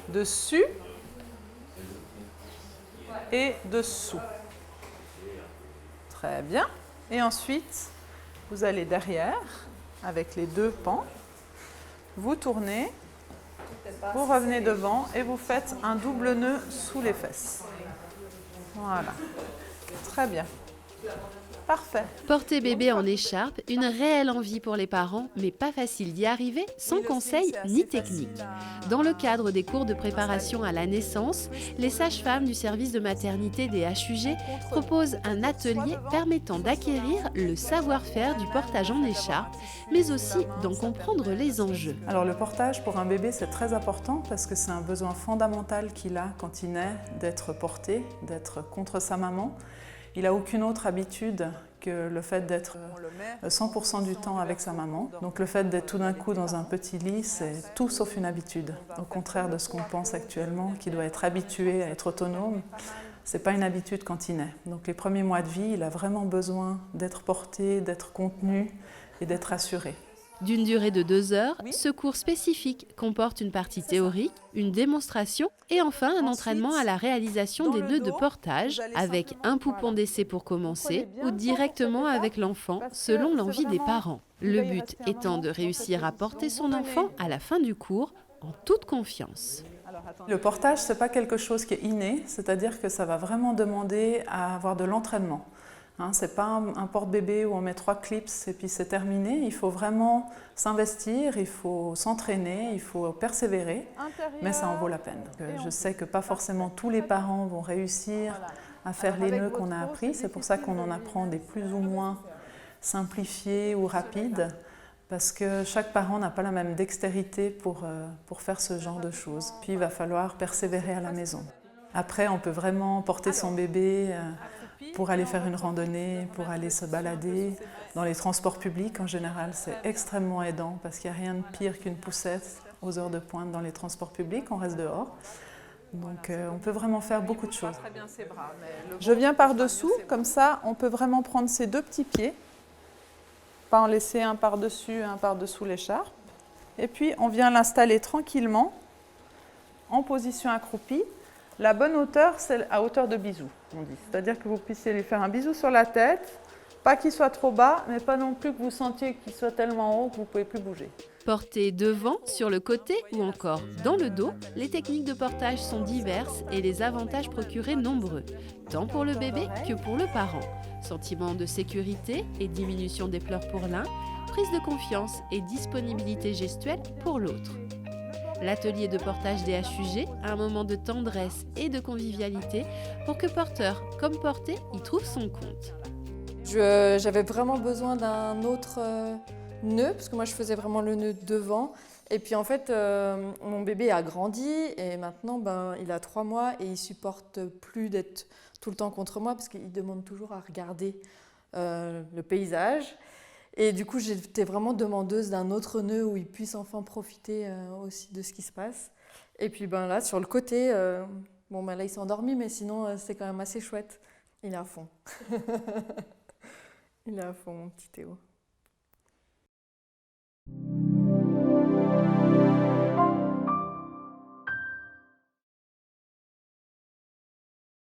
dessus et dessous. Très bien. Et ensuite, vous allez derrière, avec les deux pans, vous tournez, vous revenez devant et vous faites un double nœud sous les fesses. Voilà. Très bien. Parfait. Porter bébé en écharpe, une réelle envie pour les parents, mais pas facile d'y arriver sans conseil ni technique. Dans le cadre des cours de préparation à la naissance, les sages-femmes du service de maternité des HUG proposent un atelier permettant d'acquérir le savoir-faire du portage en écharpe, mais aussi d'en comprendre les enjeux. Alors le portage pour un bébé, c'est très important parce que c'est un besoin fondamental qu'il a quand il naît, d'être porté, d'être contre sa maman. Il n'a aucune autre habitude que le fait d'être 100% du temps avec sa maman. Donc le fait d'être tout d'un coup dans un petit lit, c'est tout sauf une habitude. Au contraire de ce qu'on pense actuellement, qu'il doit être habitué à être autonome, ce n'est pas une habitude quand il naît. Donc les premiers mois de vie, il a vraiment besoin d'être porté, d'être contenu et d'être assuré. D'une durée de 2 heures, ce cours spécifique comporte une partie théorique, une démonstration et enfin un entraînement à la réalisation des nœuds de portage avec un poupon d'essai pour commencer ou directement avec l'enfant selon l'envie des parents. Le but étant de réussir à porter son enfant à la fin du cours en toute confiance. Le portage, ce n'est pas quelque chose qui est inné, c'est-à-dire que ça va vraiment demander à avoir de l'entraînement. Ce n'est pas un porte-bébé où on met 3 clips et puis c'est terminé. Il faut vraiment s'investir, il faut s'entraîner, il faut persévérer, mais ça en vaut la peine. Je sais que pas forcément tous les parents vont réussir à faire les nœuds qu'on a appris. C'est pour ça qu'on en apprend des plus ou moins simplifiés ou rapides, parce que chaque parent n'a pas la même dextérité pour faire ce genre de choses. Puis il va falloir persévérer à la maison. Après, on peut vraiment porter son bébé pour aller faire une randonnée, pour aller se balader. Dans les transports publics, en général, c'est extrêmement aidant parce qu'il n'y a rien de pire qu'une poussette aux heures de pointe dans les transports publics, on reste dehors. Donc on peut vraiment faire beaucoup de choses. Je viens par-dessous, comme ça on peut vraiment prendre ces deux petits pieds, pas en laisser un par-dessus, un par-dessous l'écharpe. Et puis on vient l'installer tranquillement en position accroupie. La bonne hauteur, c'est à hauteur de bisou, on dit. C'est-à-dire que vous puissiez lui faire un bisou sur la tête, pas qu'il soit trop bas, mais pas non plus que vous sentiez qu'il soit tellement haut que vous ne pouvez plus bouger. Porté devant, sur le côté ou encore dans le dos, les techniques de portage sont diverses et les avantages procurés nombreux, tant pour le bébé que pour le parent. Sentiment de sécurité et diminution des pleurs pour l'un, prise de confiance et disponibilité gestuelle pour l'autre. L'atelier de portage des HUG, un moment de tendresse et de convivialité pour que porteur comme porté y trouve son compte. J'avais vraiment besoin d'un autre nœud, parce que moi je faisais vraiment le nœud devant. Et puis en fait, mon bébé a grandi et maintenant il a 3 mois et il supporte plus d'être tout le temps contre moi parce qu'il demande toujours à regarder le paysage. Et du coup, j'étais vraiment demandeuse d'un autre nœud où il puisse enfin profiter aussi de ce qui se passe. Et puis là, sur le côté, là il s'est endormi, mais sinon c'est quand même assez chouette. Il est à fond. Il est à fond, mon petit Théo.